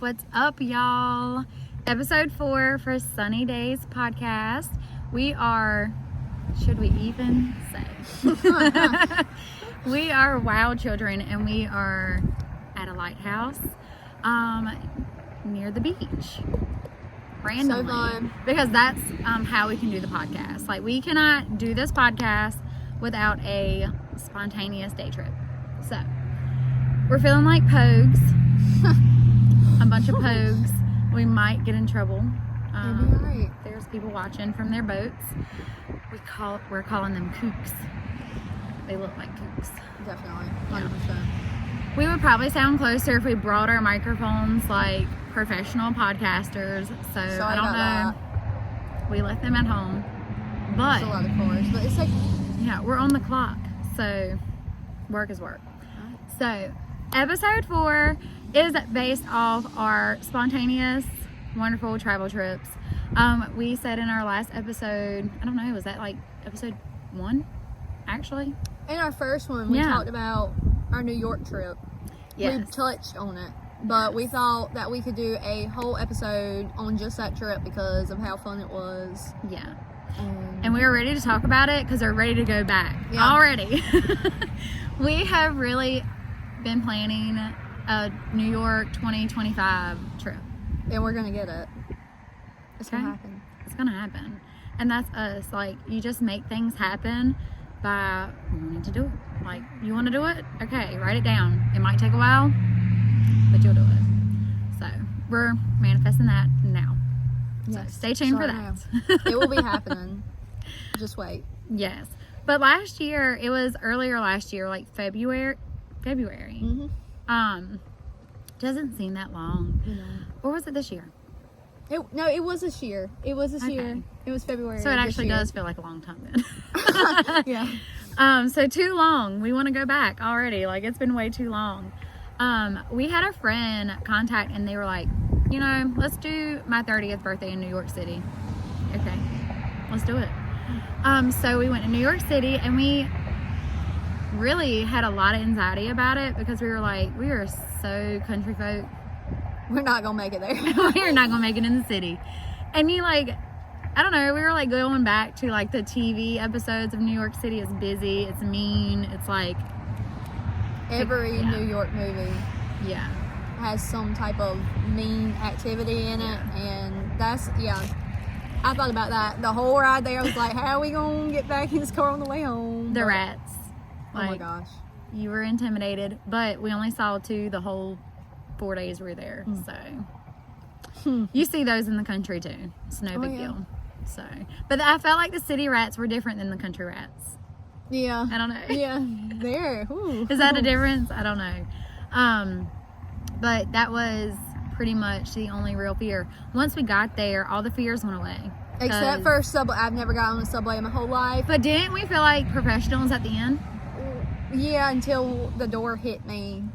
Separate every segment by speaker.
Speaker 1: What's up, y'all? Episode 4 for Sunny Days podcast. We are, should we even say? We are wild children, and we are at a lighthouse near the beach. Randomly.
Speaker 2: So fun.
Speaker 1: Because that's how we can do the podcast. Like, we cannot do this podcast without a spontaneous day trip. So, we're feeling like pogues. A bunch of pogues. We might get in trouble.
Speaker 2: Maybe right.
Speaker 1: There's people watching from their boats. We're calling them kooks. They look like kooks.
Speaker 2: Definitely.
Speaker 1: Yeah.
Speaker 2: 100%.
Speaker 1: We would probably sound closer if we brought our microphones like professional podcasters. So
Speaker 2: Sorry
Speaker 1: I don't
Speaker 2: about
Speaker 1: know. We left them at home. But
Speaker 2: It's a lot of cars, but it's like...
Speaker 1: yeah, we're on the clock. So work is work. So episode 4 is based off our spontaneous, wonderful travel trips. We said in our last episode, I don't know, was that like episode 1 actually?
Speaker 2: In our first one, we talked about our New York trip.
Speaker 1: Yes.
Speaker 2: We touched on it, but we thought that we could do a whole episode on just that trip because of how fun it was.
Speaker 1: Yeah. And we were ready to talk about it because we're ready to go back already. We have really been planning a New York 2025 trip.
Speaker 2: And we're going to get it. It's going to happen.
Speaker 1: It's going to happen. And that's us. Like, you just make things happen by wanting to do it. Like, you want to do it? Okay, write it down. It might take a while, but you'll do it. So, we're manifesting that now. So, stay tuned for that.
Speaker 2: It will be happening. Just wait.
Speaker 1: Yes. But last year, it was earlier last year, like February.
Speaker 2: Mm-hmm.
Speaker 1: Doesn't seem that long. Or was it this year?
Speaker 2: No, it was this year. It was this year. It was February.
Speaker 1: So it actually does feel like a long time then.
Speaker 2: Yeah.
Speaker 1: So too long. We want to go back already. Like, it's been way too long. We had a friend contact and they were like, you know, let's do my 30th birthday in New York City. Okay, let's do it. So we went to New York City and we really had a lot of anxiety about it because we were like, we are so country folk.
Speaker 2: We're not gonna make it there.
Speaker 1: We're not gonna make it in the city. And you like, I don't know, we were like going back to like the TV episodes of New York City. It's busy, it's mean, it's like
Speaker 2: every New York movie has some type of mean activity in it, and that's I thought about that the whole ride there. I was like, how are we gonna get back in this car on the way home?
Speaker 1: The rats.
Speaker 2: Like, oh my gosh.
Speaker 1: You were intimidated, but we only saw 2 the whole 4 days we were there. So you see those in the country too. It's no big deal. So, but I felt like the city rats were different than the country rats.
Speaker 2: Yeah.
Speaker 1: I don't know.
Speaker 2: Yeah. There. Ooh.
Speaker 1: Is that a difference? I don't know. But that was pretty much the only real fear. Once we got there, all the fears went away.
Speaker 2: Except for subway. I've never got on a subway in my whole life.
Speaker 1: But didn't we feel like professionals at the end?
Speaker 2: Yeah, until the door hit me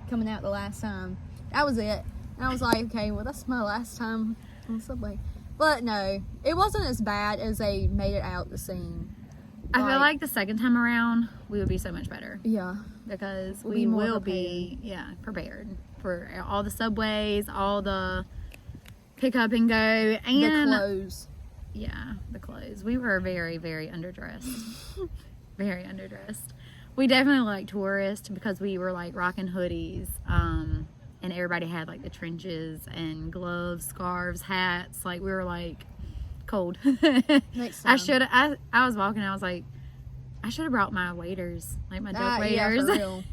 Speaker 2: coming out the last time. That was it. And I was like, okay, well, that's my last time on the subway. But no, it wasn't as bad as they made it out the scene.
Speaker 1: I feel like the second time around, we would be so much better.
Speaker 2: Yeah.
Speaker 1: Because we will be prepared for all the subways, all the pick up and go, and
Speaker 2: the clothes.
Speaker 1: Yeah, the clothes. We were very, very underdressed. Very underdressed. We definitely looked like tourists because we were like rocking hoodies, and everybody had like the trenches and gloves, scarves, hats. Like, we were like cold.
Speaker 2: Next time.
Speaker 1: I was walking, I was like, I should have brought my waders, like my dope waders.
Speaker 2: Yeah, for real.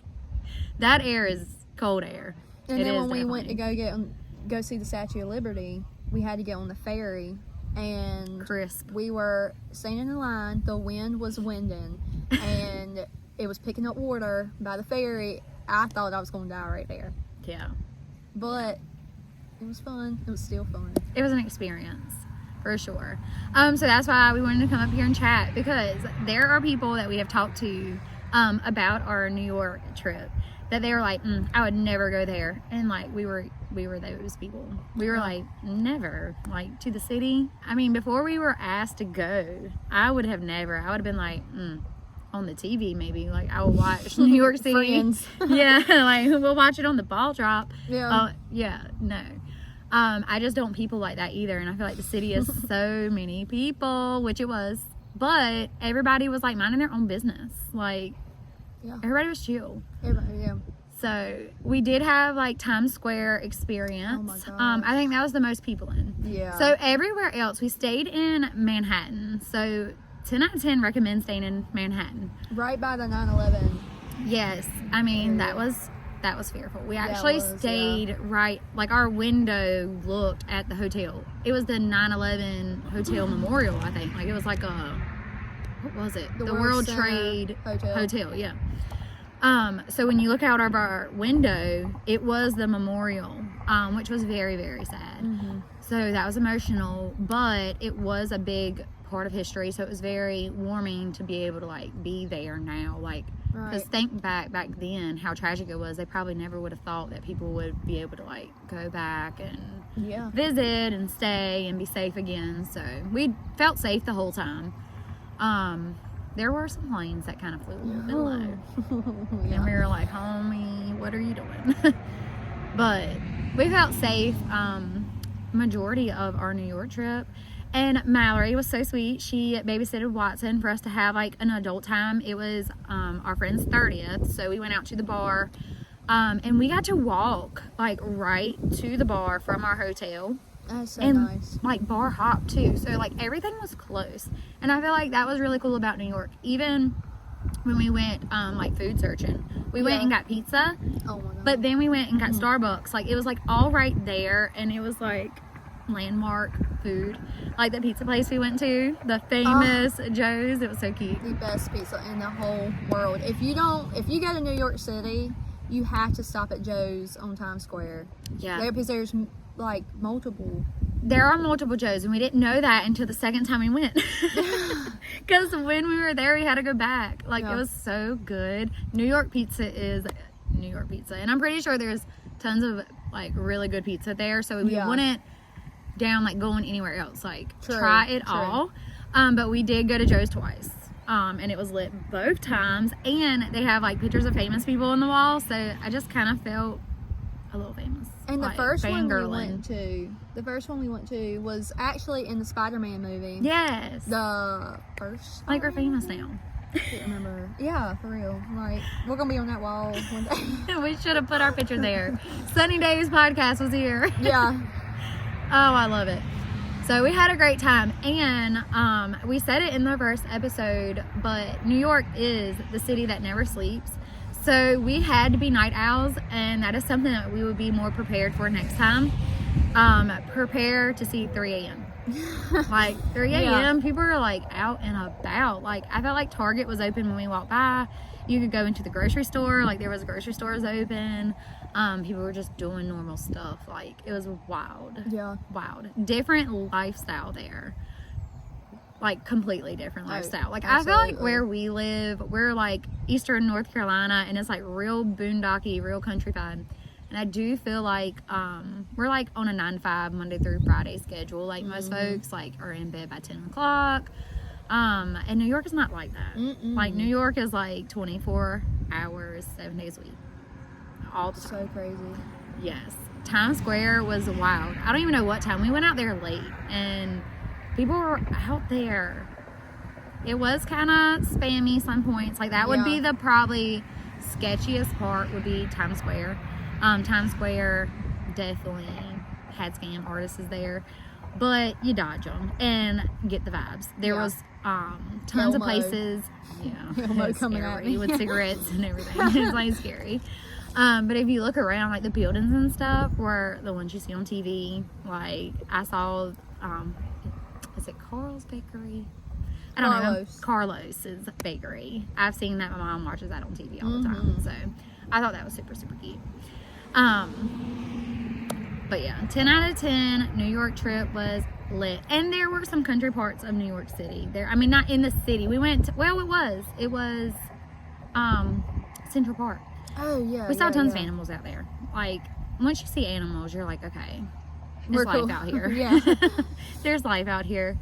Speaker 1: That air is cold air.
Speaker 2: And then when we went to go see the Statue of Liberty, we had to get on the ferry, and
Speaker 1: crisp.
Speaker 2: We were standing in line. The wind was winding, and it was picking up water by the ferry. I thought I was going to die right there.
Speaker 1: Yeah.
Speaker 2: But it was fun. It was still fun.
Speaker 1: It was an experience, for sure. So that's why we wanted to come up here and chat, because there are people that we have talked to about our New York trip that they were like, I would never go there. And like, we were those people. We were like, never, like, to the city. I mean, before we were asked to go, I would have been like, on the TV maybe. Like, I will watch New York City.
Speaker 2: Friends.
Speaker 1: Yeah, like, we'll watch it on the ball drop.
Speaker 2: Yeah.
Speaker 1: Yeah, no. I just don't people like that either. And I feel like the city is so many people, which it was. But everybody was, like, minding their own business. Like, everybody was chill.
Speaker 2: Everybody, yeah.
Speaker 1: So, we did have, like, Times Square experience.
Speaker 2: Oh, my gosh.
Speaker 1: I think that was the most people in.
Speaker 2: Yeah.
Speaker 1: So, everywhere else, we stayed in Manhattan. So, 10 out of 10 recommend staying in Manhattan.
Speaker 2: Right by the 9/11.
Speaker 1: Yes. I mean, that was fearful. We actually stayed right, like, our window looked at the hotel. It was the 9/11 Hotel Memorial, I think. Like, it was like what was it? The World Trade Hotel, yeah. So when you look out of our window, it was the memorial, which was very, very sad.
Speaker 2: Mm-hmm.
Speaker 1: So that was emotional, but it was a big part of history. So it was very warming to be able to, like, be there now. Like, because think back then, how tragic it was. They probably never would have thought that people would be able to, like, go back and visit and stay and be safe again. So we felt safe the whole time. There were some planes that kind of flew a little bit low. And we were like, homie, what are you doing? But we felt safe majority of our New York trip. And Mallory was so sweet. She babysitted Watson for us to have, like, an adult time. It was our friend's 30th, so we went out to the bar. And we got to walk, like, right to the bar from our hotel.
Speaker 2: That's so
Speaker 1: and,
Speaker 2: nice.
Speaker 1: Like, bar hop, too. So, like, everything was close. And I feel like that was really cool about New York. Even when we went, like, food searching. We went and got pizza.
Speaker 2: Oh, my God.
Speaker 1: But then we went and got Starbucks. Like, it was, like, all right there. And it was, like, landmark food. Like, the pizza place we went to. The famous Joe's. It was so cute.
Speaker 2: The best pizza in the whole world. If you go to New York City, you have to stop at Joe's on Times Square.
Speaker 1: Yeah.
Speaker 2: Because there's, like, multiple.
Speaker 1: There are multiple Joe's, and we didn't know that until the second time we went. Because when we were there, we had to go back. Like, it was so good. New York pizza is New York pizza. And I'm pretty sure there's tons of, like, really good pizza there. So we wouldn't down, like, going anywhere else. Like, try it all. But we did go to Joe's twice. And it was lit both times. And they have, like, pictures of famous people on the wall. So I just kind of felt a little famous.
Speaker 2: And the
Speaker 1: like,
Speaker 2: first one we went to was actually in the Spider-Man movie.
Speaker 1: Yes.
Speaker 2: The first.
Speaker 1: Like, we're famous now.
Speaker 2: I can't remember. Yeah, for real. Like, we're gonna be on that wall one day.
Speaker 1: We should have put our picture there. Sunny Days podcast was here.
Speaker 2: Yeah.
Speaker 1: Oh, I love it. So we had a great time, and we said it in the first episode, but New York is the city that never sleeps. So we had to be night owls, and that is something that we would be more prepared for next time. Prepare to see 3 a.m. Like, 3 a.m. people are, like, out and about. Like, I felt like Target was open when we walked by. You could go into the grocery store. Like, there was grocery stores open. People were just doing normal stuff. Like, it was wild.
Speaker 2: Yeah.
Speaker 1: Wild. Different lifestyle there. Like, completely different lifestyle. Like,
Speaker 2: absolutely.
Speaker 1: I feel like where we live, we're, like, eastern North Carolina, and it's, like, real boondocky, real countrified. And I do feel like we're, like, on a 9-to-5 Monday through Friday schedule. Like, most folks, like, are in bed by 10 o'clock. And New York is not like that. Like, New York is, like, 24 hours, 7 days a week. All the time.
Speaker 2: So crazy.
Speaker 1: Yes. Times Square was wild. I don't even know what time. We went out there late, and people were out there. It was kind of spammy some points. Like, that would be the probably sketchiest part would be Times Square. Times Square definitely had scam artists there, but you dodge them and get the vibes. There was tons of places. Yeah,
Speaker 2: coming at me
Speaker 1: with cigarettes and everything. It's like scary. But if you look around, like, the buildings and stuff were the ones you see on TV. Like, I saw, is it Carl's Bakery? I don't know. Carlos's Bakery. I've seen that. My mom watches that on TV all the time. So I thought that was super, super cute. But yeah, 10 out of 10. New York trip was lit. And there were some country parts of New York City. There, I mean, not in the city. We went to, well, it was Central Park.
Speaker 2: Oh, yeah.
Speaker 1: We saw tons of animals out there. Like, once you see animals, you're like, okay, there's life out here.
Speaker 2: Yeah.
Speaker 1: There's life out here.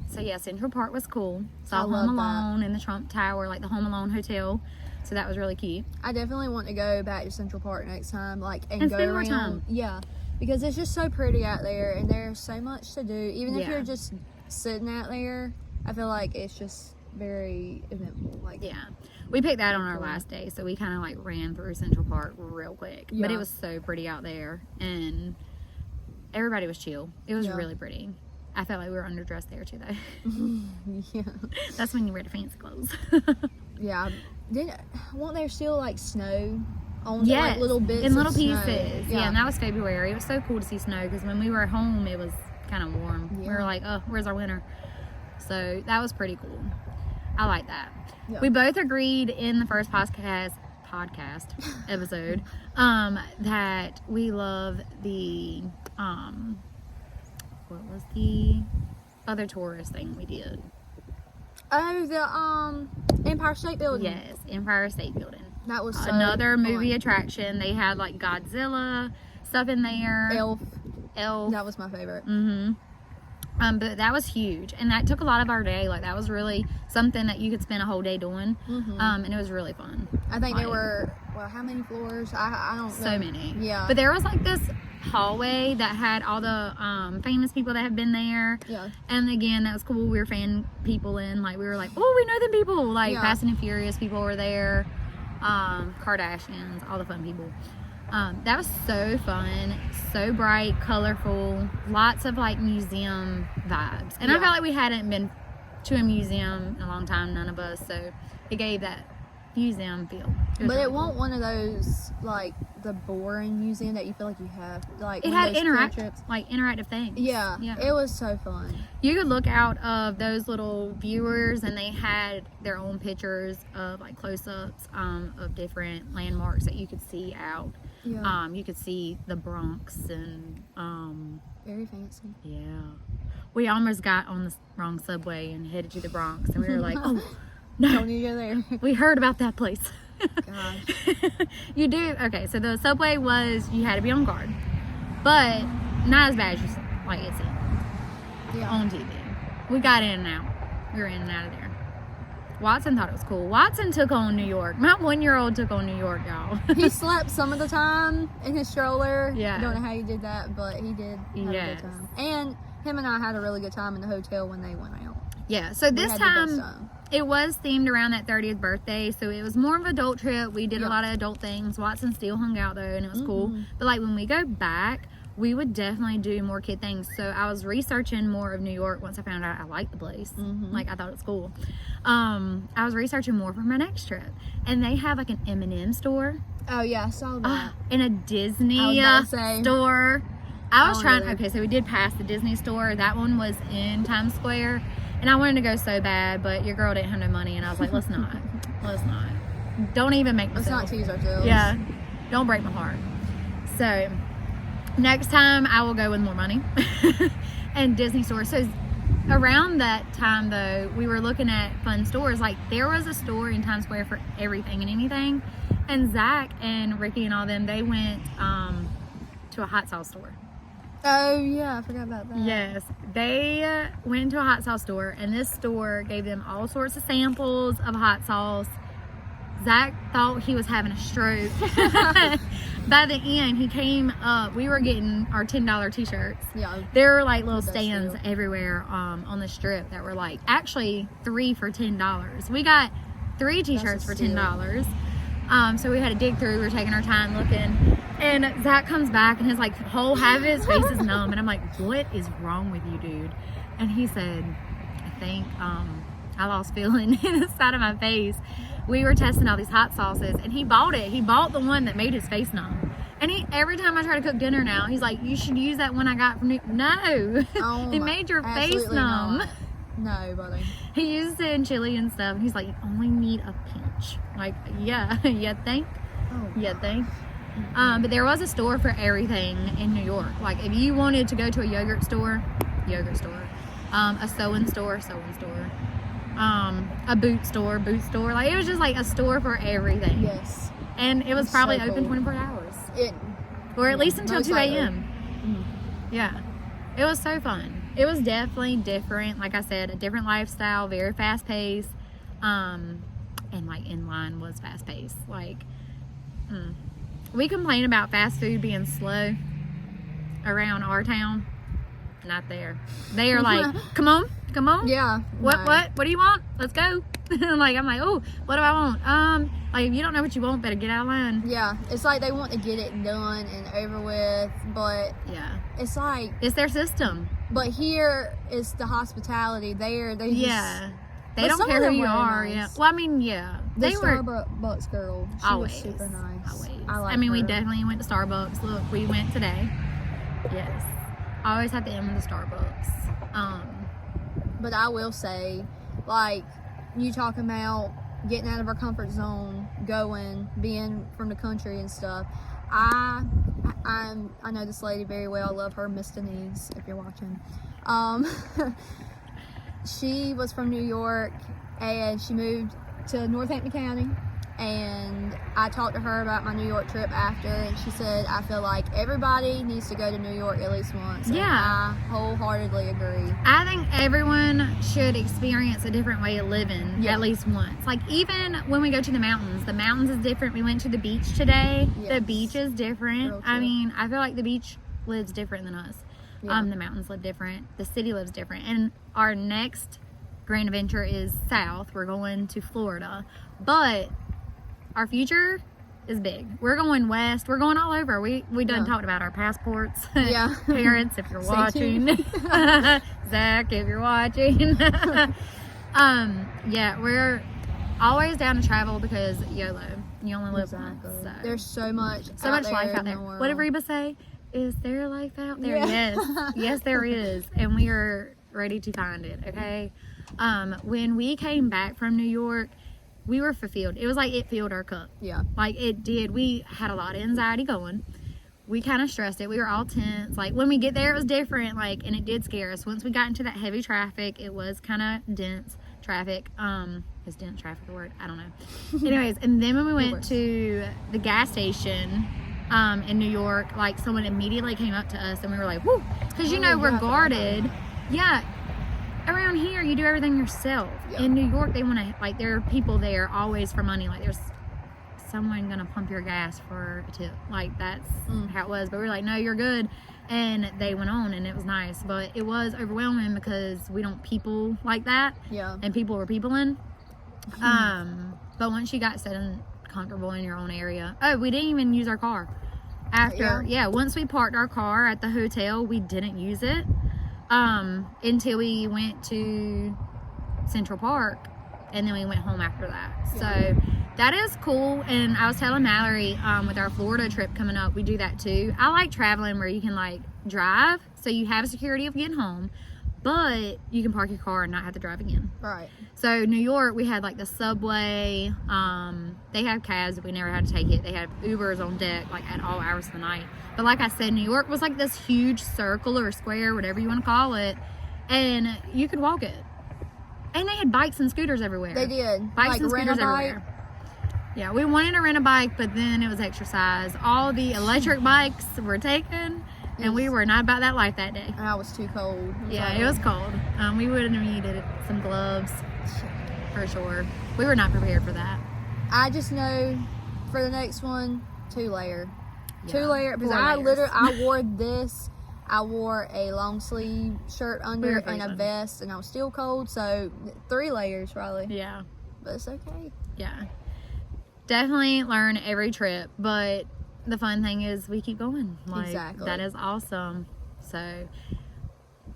Speaker 1: So yeah, Central Park was cool.
Speaker 2: I
Speaker 1: Saw
Speaker 2: love
Speaker 1: Home Alone in the Trump Tower, like the Home Alone Hotel. So that was really cute.
Speaker 2: I definitely want to go back to Central Park next time, like, and go
Speaker 1: spend more
Speaker 2: around.
Speaker 1: time.
Speaker 2: Yeah, because it's just so pretty out there, and there's so much to do. Even if
Speaker 1: Yeah.
Speaker 2: you're just sitting out there, I feel like it's just very eventful. Like,
Speaker 1: Yeah. We picked that on our last day, so we kind of like ran through Central Park real quick. But
Speaker 2: Yeah.
Speaker 1: it was so pretty out there, and everybody was chill. It was
Speaker 2: Yeah.
Speaker 1: really pretty. I felt like we were underdressed there too, though.
Speaker 2: yeah,
Speaker 1: That's when you wear the fancy clothes.
Speaker 2: yeah. Won't there still like snow on
Speaker 1: Yes,
Speaker 2: like little bits
Speaker 1: in little
Speaker 2: of snow?
Speaker 1: pieces. Yeah, and that was February. It was so cool to see snow because when we were home, it was kind of warm. We were
Speaker 2: Yeah.
Speaker 1: like, oh, where's our winter? So that was pretty cool. I like that.
Speaker 2: Yeah.
Speaker 1: We both agreed in the first podcast episode that we love the what was the other tourist thing we did?
Speaker 2: Oh, the Empire State Building.
Speaker 1: Yes, Empire State Building.
Speaker 2: That was so
Speaker 1: Another movie
Speaker 2: fun.
Speaker 1: attraction. They had like Godzilla stuff in there.
Speaker 2: Elf.
Speaker 1: Elf.
Speaker 2: That was my favorite.
Speaker 1: But that was huge, and that took a lot of our day. Like that was really something that you could spend a whole day doing. And it was really fun.
Speaker 2: I think
Speaker 1: Like,
Speaker 2: there were, well, how many floors? I don't know.
Speaker 1: so many.
Speaker 2: Yeah.
Speaker 1: But there was like this hallway that had all the famous people that have been there.
Speaker 2: Yeah.
Speaker 1: And again, that was cool. We were fan people in. Like we were like, oh, we know them people. Like
Speaker 2: Yeah.
Speaker 1: Fast and Furious people were there. Kardashians, all the fun people. That was so fun, so bright, colorful, lots of like museum vibes. And I
Speaker 2: Yeah.
Speaker 1: felt like we hadn't been to a museum in a long time, none of us. So it gave that museum feel.
Speaker 2: But
Speaker 1: really
Speaker 2: it
Speaker 1: cool.
Speaker 2: wasn't one of those, like, the boring museum that you feel like you have. Like,
Speaker 1: It
Speaker 2: one of
Speaker 1: had
Speaker 2: those field trips.
Speaker 1: interactive things.
Speaker 2: Yeah. It was so fun.
Speaker 1: You could look out of those little viewers, and they had their own pictures of like close-ups of different landmarks that you could see out.
Speaker 2: Yeah.
Speaker 1: You could see the Bronx and
Speaker 2: Very fancy.
Speaker 1: yeah. We almost got on the wrong subway and headed to the Bronx, and we were like, oh no,
Speaker 2: Don't need to go there.
Speaker 1: we heard about that place.
Speaker 2: Gosh.
Speaker 1: You do okay. So the subway you had to be on guard, but not as bad as like it seemed
Speaker 2: Yeah.
Speaker 1: on TV. We got in and out. We were in and out of there. Watson thought it was cool. Watson took on New York. My 1-year-old took on New York, y'all.
Speaker 2: He slept some of the time in his stroller.
Speaker 1: Yeah.
Speaker 2: I don't know how he did that, but he did have a
Speaker 1: Yes.
Speaker 2: good time. And him and I had a really good time in the hotel when they went out.
Speaker 1: Yeah. So
Speaker 2: We
Speaker 1: this
Speaker 2: had the best
Speaker 1: time it was themed around that 30th birthday, so it was more of an adult trip. We did a
Speaker 2: Yeah.
Speaker 1: lot of adult things. Watson still hung out though, and it was cool.
Speaker 2: Mhm.
Speaker 1: But like when we go back, we would definitely do more kid things. So I was researching more of New York once I found out I liked the place.
Speaker 2: Mhm.
Speaker 1: Like I thought it was cool. I was researching more for my next trip, and they have like an M&M store
Speaker 2: Oh, yeah, I saw that.
Speaker 1: and a Disney
Speaker 2: I was about to say.
Speaker 1: store. I was
Speaker 2: I
Speaker 1: trying.
Speaker 2: wanna go
Speaker 1: Okay, so we did pass the Disney store. That one was in Times Square, and I wanted to go so bad, but your girl didn't have no money, and I was like, let's not. Let's not. Don't even make
Speaker 2: Let's
Speaker 1: myself.
Speaker 2: not tease ourselves.
Speaker 1: Yeah, don't break my heart. So next time I will go with more money and Disney store. So around that time though, we were looking at fun stores. Like there was a store in Times Square for everything and anything. And Zach and Ricky and all them, they went to a hot sauce store.
Speaker 2: Oh, yeah, I forgot about that.
Speaker 1: Yes, they went to a hot sauce store, and this store gave them all sorts of samples of hot sauce. Zach thought he was having a stroke. By the end, he came up. We were getting our $10 t-shirts.
Speaker 2: Yeah.
Speaker 1: There were like little
Speaker 2: Best
Speaker 1: stands
Speaker 2: deal.
Speaker 1: everywhere on the strip that were like actually 3 for $10. We got 3 t-shirts for
Speaker 2: steal.
Speaker 1: $10. So we had to dig through. We were taking our time looking, and Zach comes back and his like whole half of his face is numb, and I'm like, what is wrong with you, dude? And he said, I think I lost feeling in the side of my face. We were testing all these hot sauces, and he bought it. He bought the one that made his face numb. And every time I try to cook dinner now, he's like, you should use that one I got from No.
Speaker 2: Oh,
Speaker 1: It
Speaker 2: my-
Speaker 1: made your face
Speaker 2: absolutely
Speaker 1: numb.
Speaker 2: not. No, buddy.
Speaker 1: He uses it in chili and stuff. And he's like, you only need a pinch. Like, yeah, you think?
Speaker 2: Oh,
Speaker 1: You think? But there was a store for everything in New York. Like, if you wanted to go to a yogurt store, a sewing store, a boot store. Like, it was just like a store for everything.
Speaker 2: yes.
Speaker 1: And it was
Speaker 2: It's
Speaker 1: probably
Speaker 2: so
Speaker 1: open
Speaker 2: cool.
Speaker 1: 24 hours.
Speaker 2: It,
Speaker 1: Or at least until
Speaker 2: Most
Speaker 1: 2
Speaker 2: likely.
Speaker 1: a.m.
Speaker 2: mm,
Speaker 1: Yeah. It was so fun. it was definitely different. Like I said, a different lifestyle, very fast paced. And like inline was fast paced. Like, we complain about fast food being slow around our town. Not there. They are like, come on.
Speaker 2: Yeah.
Speaker 1: What do you want? Let's go. Like, I'm like, oh, what do I want? Like, if you don't know what you want, better get out of line.
Speaker 2: Yeah, it's like they want to get it done and over with, but
Speaker 1: yeah,
Speaker 2: it's like
Speaker 1: it's their system.
Speaker 2: But here it's the hospitality. There, they
Speaker 1: just, they don't care who you are. Nice. Yeah. Well, I mean, yeah,
Speaker 2: they were Starbucks girl. She was super nice.
Speaker 1: Always. I mean, we definitely went to Starbucks. Look, we went today. Yes, I always have to end with the Starbucks.
Speaker 2: But I will say, like, you talking about getting out of our comfort zone, going, being from the country and stuff. I know this lady very well. I love her, Miss Denise, if you're watching. She was from New York and she moved to Northampton County. And I talked to her about my New York trip after, and she said, I feel like everybody needs to go to New York at least once.
Speaker 1: Yeah.
Speaker 2: And I wholeheartedly agree.
Speaker 1: I think everyone should experience a different way of living at least once. Like, even when we go to the mountains is different. We went to the beach today. Yes. The beach is different. I mean, I feel like the beach lives different than us. Yeah. The mountains live different. The city lives different. And our next grand adventure is south. We're going to Florida. But our future is big. We're going west. We're going all over. We done talked about our passports.
Speaker 2: Yeah.
Speaker 1: Parents, if you're watching. Zach, if you're watching. Yeah, we're always down to travel because YOLO. You only live once. So.
Speaker 2: There's so much
Speaker 1: life out there. What did Reba say? Is there life out there? Yeah. Yes, there is. And we are ready to find it, okay? When we came back from New York, we were fulfilled. It was like it filled our cup.
Speaker 2: Yeah.
Speaker 1: Like it did. We had a lot of anxiety going. We kind of stressed it. We were all tense. Like when we get there, it was different. Like, and it did scare us. Once we got into that heavy traffic, it was kind of dense traffic. Is dense traffic a word? I don't know. Anyways, and then when we went to the gas station in New York, like someone immediately came up to us and we were like, whoo, because we're guarded. Yeah. Around here, you do everything yourself. Yep. In New York, they want to, like, there are people there always for money. Like, there's someone going to pump your gas for a tip. Like, that's how it was. But we were like, no, you're good. And they went on, and it was nice. But it was overwhelming because we don't people like that.
Speaker 2: Yeah.
Speaker 1: And people were peopling. But once you got set and comfortable in your own area. Oh, we didn't even use our car. Once we parked our car at the hotel, we didn't use it. Until we went to Central Park, and then we went home after that. So that is cool. And I was telling Mallory, with our Florida trip coming up, we do that too. I like traveling where you can like drive, so you have security of getting home, but you can park your car and not have to drive again.
Speaker 2: Right.
Speaker 1: So New York, we had like the subway. They have cabs, but we never had to take it. They had Ubers on deck, like at all hours of the night. But like I said, New York was like this huge circle or square, whatever you want to call it, and you could walk it. And they had bikes and scooters everywhere.
Speaker 2: They did.
Speaker 1: Bikes
Speaker 2: like
Speaker 1: and scooters everywhere. Yeah, we wanted to rent a bike, but then it was exercise. All the electric bikes were taken, and we were not about that life that day.
Speaker 2: And I was too cold.
Speaker 1: It was cold. We would have needed some gloves for sure. We were not prepared for that.
Speaker 2: I just know for the next one, 2-layer.
Speaker 1: Yeah.
Speaker 2: 2-layer, because I wore this. I wore a long sleeve shirt under and a vest, and I was still cold. So 3 layers probably.
Speaker 1: Yeah,
Speaker 2: but it's okay.
Speaker 1: Yeah, definitely learn every trip, but the fun thing is we keep going. Like, exactly. That is awesome. So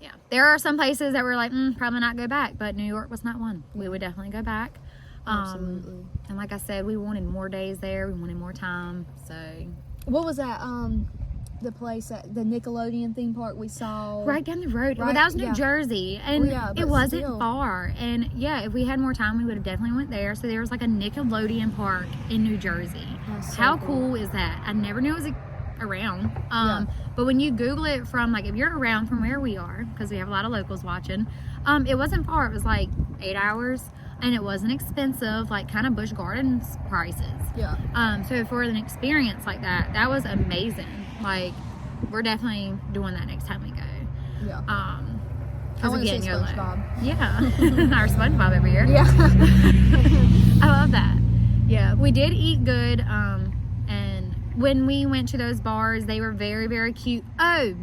Speaker 1: yeah, there are some places that we're like, probably not go back, but New York was not one. We would definitely go back.
Speaker 2: Absolutely.
Speaker 1: And like I said, we wanted more days there. We wanted more time. So
Speaker 2: what was that? The place at the Nickelodeon theme park we saw
Speaker 1: right down the road. Well, that was New Jersey, and it wasn't far. And if we had more time, we would have definitely went there. So there was like a Nickelodeon park in New Jersey. So how cool is that? I never knew it was around. But when you Google it from, like, if you're around from where we are, because we have a lot of locals watching, it wasn't far. It was like 8 hours. And it wasn't expensive, like kind of Busch Gardens prices.
Speaker 2: Yeah.
Speaker 1: So for an experience like that, that was amazing. Like, we're definitely doing that next time we go.
Speaker 2: Yeah. I want to see
Speaker 1: you're like,
Speaker 2: SpongeBob.
Speaker 1: yeah, our SpongeBob every year.
Speaker 2: Yeah.
Speaker 1: I love that. Yeah, we did eat good. And when we went to those bars, they were very, very cute. Oh,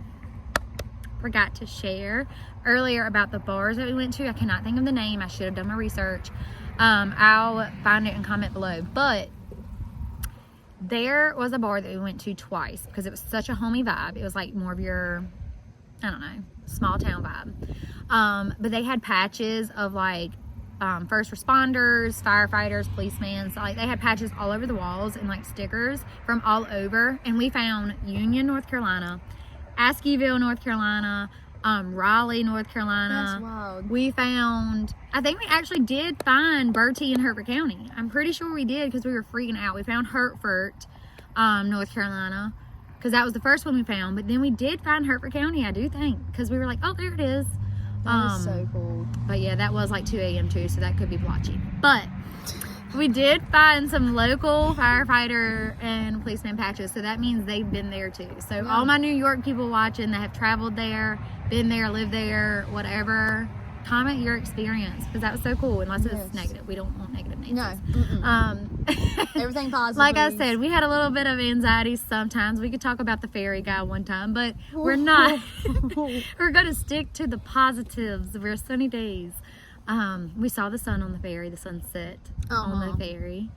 Speaker 1: forgot to share earlier about the bars that we went to. I cannot think of the name. I should have done my research. I'll find it and comment below. But there was a bar that we went to twice because it was such a homey vibe. It was like more of your, I don't know, small town vibe. But they had patches of like first responders, firefighters, policemen. So like they had patches all over the walls and like stickers from all over. And we found Union, North Carolina, Askeeville, North Carolina, Raleigh, North Carolina.
Speaker 2: That's wild.
Speaker 1: We found, I think we actually did find Bertie in Hertford County. I'm pretty sure we did because we were freaking out. We found Hertford, North Carolina, because that was the first one we found. But then we did find Hertford County, I do think, because we were like, oh, there it is.
Speaker 2: That is so cool.
Speaker 1: But yeah, that was like 2 a.m. too, so that could be blotchy. But we did find some local firefighter and policeman patches, so that means they've been there too. So
Speaker 2: Yeah.
Speaker 1: all my New York people watching that have traveled there, been there, lived there, whatever, comment your experience because that was so cool. Unless it's
Speaker 2: Yes.
Speaker 1: negative, we don't want negative names.
Speaker 2: No. Everything positive.
Speaker 1: Like I
Speaker 2: please.
Speaker 1: said, we had a little bit of anxiety sometimes. We could talk about the ferry guy one time, but we're not. We're going to stick to the positives. We're sunny days. We saw the sun on the ferry, the sunset on the ferry.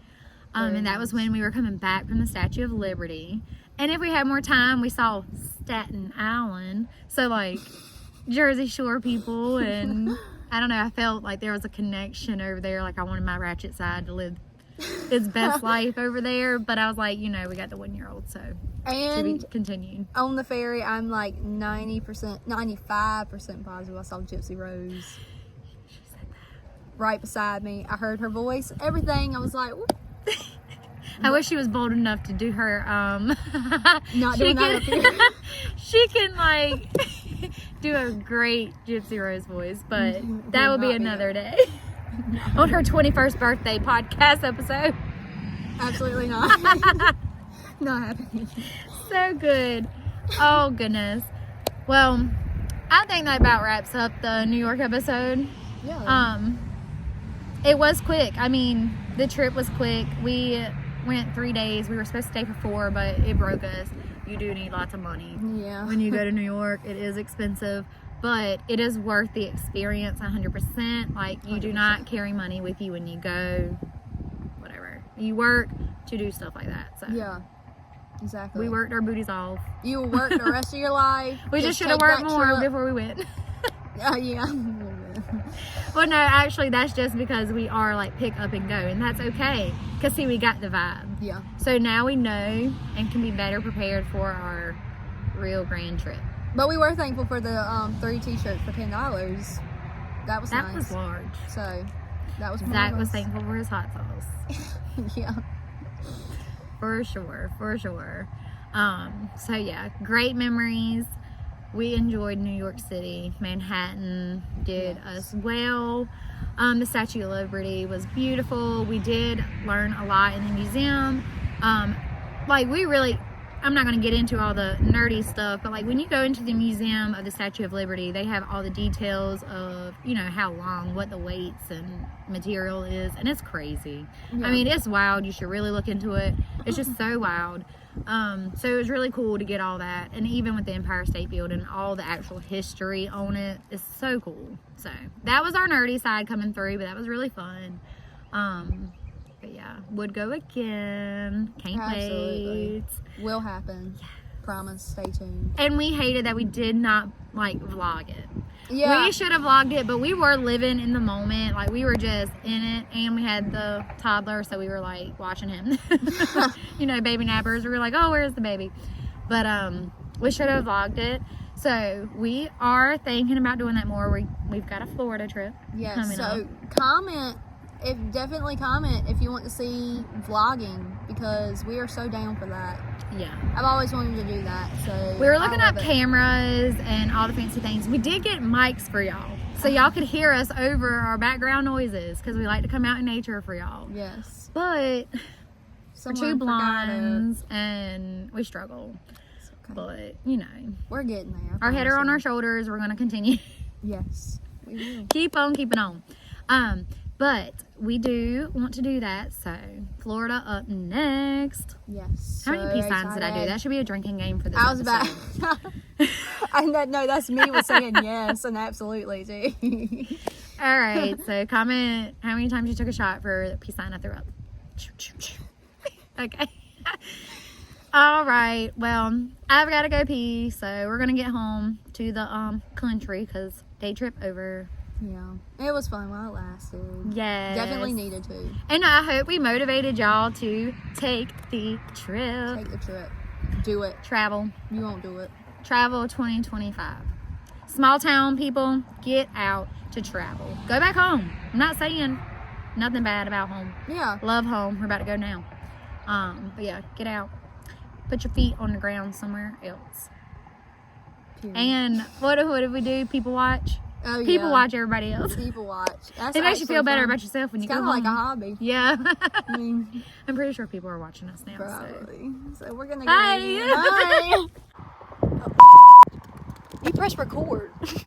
Speaker 2: Very
Speaker 1: And that was
Speaker 2: nice.
Speaker 1: when we were coming back from the Statue of Liberty. And if we had more time, we saw Staten Island. So like Jersey Shore people, and I don't know, I felt like there was a connection over there. Like I wanted my ratchet side to live its best life over there. But I was like, you know, we got the 1-year-old, so to be
Speaker 2: And
Speaker 1: continued.
Speaker 2: on the ferry, I'm like 90%, 95% positive I saw Gypsy Rose right beside me. I heard her voice, everything. I was like, whoop.
Speaker 1: I wish she was bold enough to do her
Speaker 2: Not
Speaker 1: she
Speaker 2: doing that
Speaker 1: can-
Speaker 2: up here.
Speaker 1: She can like do a great Gypsy Rose voice, but that will be
Speaker 2: not be
Speaker 1: another day. On her 21st birthday podcast episode.
Speaker 2: Absolutely not. Not happening.
Speaker 1: So good. Oh goodness. Well, I think that about wraps up the New York episode.
Speaker 2: Yeah.
Speaker 1: It was quick. I mean, the trip was quick. We went 3 days. We were supposed to stay for 4, but it broke us. You do need lots of money.
Speaker 2: Yeah.
Speaker 1: When you go to New York, it is expensive, but it is worth the experience 100%. Like, you do not carry money with you when you go, whatever. You work to do stuff like that. So
Speaker 2: Yeah. Exactly.
Speaker 1: we worked our booties off.
Speaker 2: You will work the rest of your life.
Speaker 1: We just should have
Speaker 2: take
Speaker 1: worked
Speaker 2: that
Speaker 1: more
Speaker 2: trip.
Speaker 1: before we went.
Speaker 2: Yeah.
Speaker 1: Well, no, actually, that's just because we are like pick up and go, and that's okay. Because, see, we got the vibe.
Speaker 2: Yeah.
Speaker 1: So now we know and can be better prepared for our real grand trip.
Speaker 2: But we were thankful for the 3 t-shirts for $10. That was
Speaker 1: That
Speaker 2: nice.
Speaker 1: was large.
Speaker 2: So that was
Speaker 1: Zach was
Speaker 2: marvelous.
Speaker 1: thankful for his hot sauce.
Speaker 2: Yeah.
Speaker 1: For sure, for sure. So yeah, great memories. We enjoyed New York City. Manhattan did us well. The Statue of Liberty was beautiful. We did learn a lot in the museum. Like we really, I'm not going to get into all the nerdy stuff, but like when you go into the Museum of the Statue of Liberty, they have all the details of, you know, how long, what the weights and material is, and it's crazy.
Speaker 2: Yeah.
Speaker 1: I mean, it's wild. You should really look into it. It's just so wild. So it was really cool to get all that, and even with the Empire State Building, all the actual history on it is so cool. So that was our nerdy side coming through, but that was really fun. But yeah, would go again. Can't
Speaker 2: Absolutely.
Speaker 1: wait.
Speaker 2: Will happen. Promise. Stay tuned.
Speaker 1: And we hated that we did not like vlog it.
Speaker 2: Yeah.
Speaker 1: We should have vlogged it, but we were living in the moment. Like we were just in it, and we had the toddler, so we were like watching him. You know, baby nappers. We were like, oh, where's the baby? But we should have vlogged it. So we are thinking about doing that more. We've got a Florida trip
Speaker 2: Yes.
Speaker 1: coming
Speaker 2: So
Speaker 1: up.
Speaker 2: comment. Definitely comment if you want to see vlogging, because we are so down for that.
Speaker 1: Yeah.
Speaker 2: I've always wanted to do that. So
Speaker 1: We were looking
Speaker 2: I
Speaker 1: up
Speaker 2: love it.
Speaker 1: cameras and all the fancy things. We did get mics for y'all, so y'all could hear us over our background noises, because we like to come out in nature for y'all.
Speaker 2: Yes.
Speaker 1: But we're
Speaker 2: Someone
Speaker 1: two
Speaker 2: forgot it.
Speaker 1: blondes and we struggle.
Speaker 2: It's okay.
Speaker 1: But, you know,
Speaker 2: We're getting there. I
Speaker 1: our head are
Speaker 2: promise
Speaker 1: on
Speaker 2: you.
Speaker 1: our shoulders. We're going to continue.
Speaker 2: Yes, we will.
Speaker 1: Keep on keeping on. But we do want to do that. So Florida up next.
Speaker 2: Yes.
Speaker 1: How many peace signs did I do? That should be a drinking game for this
Speaker 2: I was
Speaker 1: episode.
Speaker 2: about. No, that's me with saying yes and absolutely too.
Speaker 1: All right. So comment how many times you took a shot for the peace sign I threw up. Okay. All right. Well, I've got to go pee, so we're gonna get home to the country because day trip over.
Speaker 2: Yeah, it was fun while it lasted.
Speaker 1: Yes.
Speaker 2: Definitely needed to.
Speaker 1: And I hope we motivated y'all to take the trip.
Speaker 2: Take the trip. Do it.
Speaker 1: Travel.
Speaker 2: You won't do it.
Speaker 1: Travel 2025. Small town people, get out to travel. Go back home. I'm not saying nothing bad about home.
Speaker 2: Yeah.
Speaker 1: Love home. We're about to go now. But yeah, get out. Put your feet on the ground somewhere else.
Speaker 2: Period.
Speaker 1: And what if we do? People watch.
Speaker 2: Oh, yeah.
Speaker 1: People watch everybody else.
Speaker 2: People watch. That's
Speaker 1: It makes you feel better
Speaker 2: fun.
Speaker 1: about yourself when
Speaker 2: It's
Speaker 1: you go
Speaker 2: kind of
Speaker 1: home.
Speaker 2: like a hobby.
Speaker 1: Yeah.
Speaker 2: I mean,
Speaker 1: I'm pretty sure people are watching us now.
Speaker 2: probably. So we're gonna
Speaker 1: Bye.
Speaker 2: go. Bye. You press record.